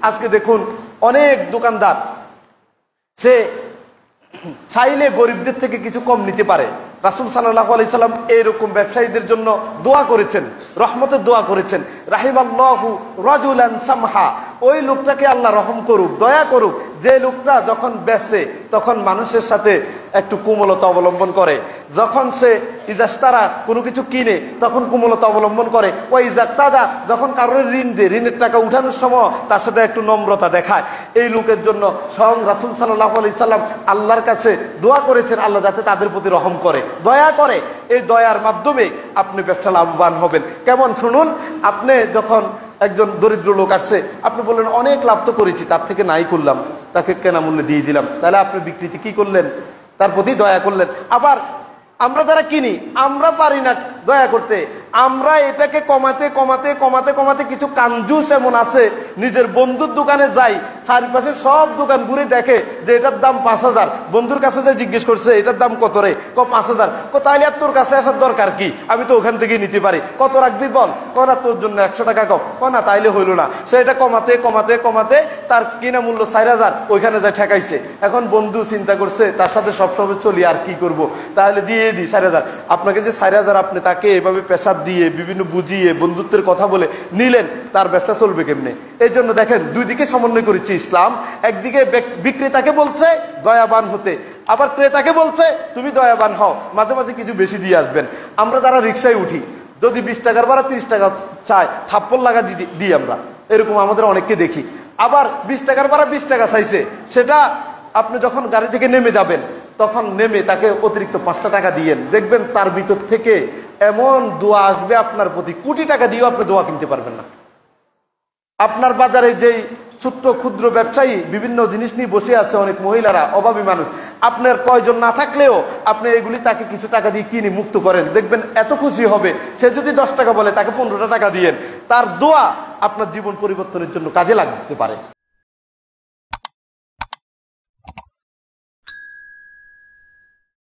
আজকে দেখুন অনেক দোকানদার সে চাইলে গরিবদের থেকে কিছু কম নিতে পারে। রাসূল সাল্লাল্লাহু আলাইহি সাল্লাম এরকম ব্যবসায়ীদের জন্য দোয়া করেছেন, রহমতের দোয়া করেছেন, রাহিমাল্লাহু রাজুলান সামহা, ওই লোকটাকে আল্লাহ রহম করুক, দয়া করুক, যে লোকটা যখন বেচে তখন মানুষের সাথে একটু কোমলতা অবলম্বন করে, যখন সে ইজাস্তারা কোনো কিছু কিনে তখন কোমলতা অবলম্বন করে, ওই ইজাক্তাদা যখন কারোর ঋণ দেয় ঋণের টাকা উঠানোর সময় তার সাথে একটু নম্রতা দেখায়। এই লোকের জন্য স্বয়ং রাসূল সাল্লাল্লাহু আলাইহি সাল্লাম আল্লাহর কাছে দোয়া করেছেন আল্লাহ যাতে তাদের প্রতি রহম করে, দয়া করে। এই দয়ার মাধ্যমে আপনি ব্যবসা লাভবান হবেন। কেমন শুনুন, আপনি যখন একজন দরিদ্র লোক আসছে, আপনি বললেন অনেক লাভ তো করেছি, তার থেকে নাই করলাম, তাকে কেনা মূল্যে দিয়ে দিলাম, তাহলে আপনি বিক্রিতে কি করলেন? তার প্রতি দয়া করলেন। আবার আমরা যারা কিনি আমরা পারি না দয়া করতে, আমরা এটাকে কমাতে কমাতে কমাতে কমাতে কিছু কাঞ্জুস এমন আছে, নিজের বন্ধুর দোকানে যাই, চারিপাশে সব দোকান ঘুরে দেখে যে এটার দাম 5,000, বন্ধুর কাছে যে জিজ্ঞেস করছে এটার দাম কত রে, 5,000, তাইলে আর তোর কাছে আসার দরকার কি, আমি তো ওখান থেকেই নিতে পারি, কত রাখবি বল, না তোর জন্য 100 টাকা কম, না তাইলে হইল না। সে এটা কমাতে কমাতে কমাতে তার কিনা মূল্য 4,000, ওইখানে যায় ঠেকাইছে। এখন বন্ধু চিন্তা করছে তার সাথে সবসময় চলি, আর কি করব, তাহলে দিয়ে দিই 4,000। আপনাকে যে 4,000 আপনি তাকে এভাবে পেশাদ দিয়ে বিভিন্ন বুঝিয়ে বন্ধুত্বের কথা বলে নিলেন, তার ব্যবসা চলবে কেমনে? এই জন্য দেখেন দুই দিকে সমন্বয় করেছে ইসলাম। একদিকে বিক্রেতাকে বলছে দয়াবান হতে, আবার ক্রেতাকে বলছে তুমি দয়াবান হও, মাঝে মাঝে কিছু বেশি দিয়ে আসবেন। আমরা যারা রিক্সায় উঠি, যদি 20 টাকার ভাড়া 30 টাকা চায়, থাপ্পড় লাগা দিই আমরা, এরকম আমাদের অনেককে দেখি। আবার 20 টাকার ভাড়া 20 টাকা চাইছে, সেটা আপনি যখন গাড়ি থেকে নেমে যাবেন তখন নেমে তাকে অতিরিক্ত 5টা টাকা দিয়েন, দেখবেন তার ভিতর থেকে এমন দোয়া আসবে আপনার প্রতি, কোটি টাকা দিয়েও আপনি দোয়া কিনতে পারবেন না। আপনার বাজারে যেই ছোট্ট ক্ষুদ্র ব্যবসায়ী বিভিন্ন জিনিস নিয়ে বসে আছে, অনেক মহিলারা, অভাবী মানুষ, আপনার প্রয়োজন না থাকলেও আপনি এগুলি তাকে কিছু টাকা দিয়ে কিনে মুক্ত করেন, দেখবেন এত খুশি হবে। সে যদি 10 টাকা বলে তাকে 15টা টাকা দিয়েন, তার দোয়া আপনার জীবন পরিবর্তনের জন্য কাজে লাগতে পারে।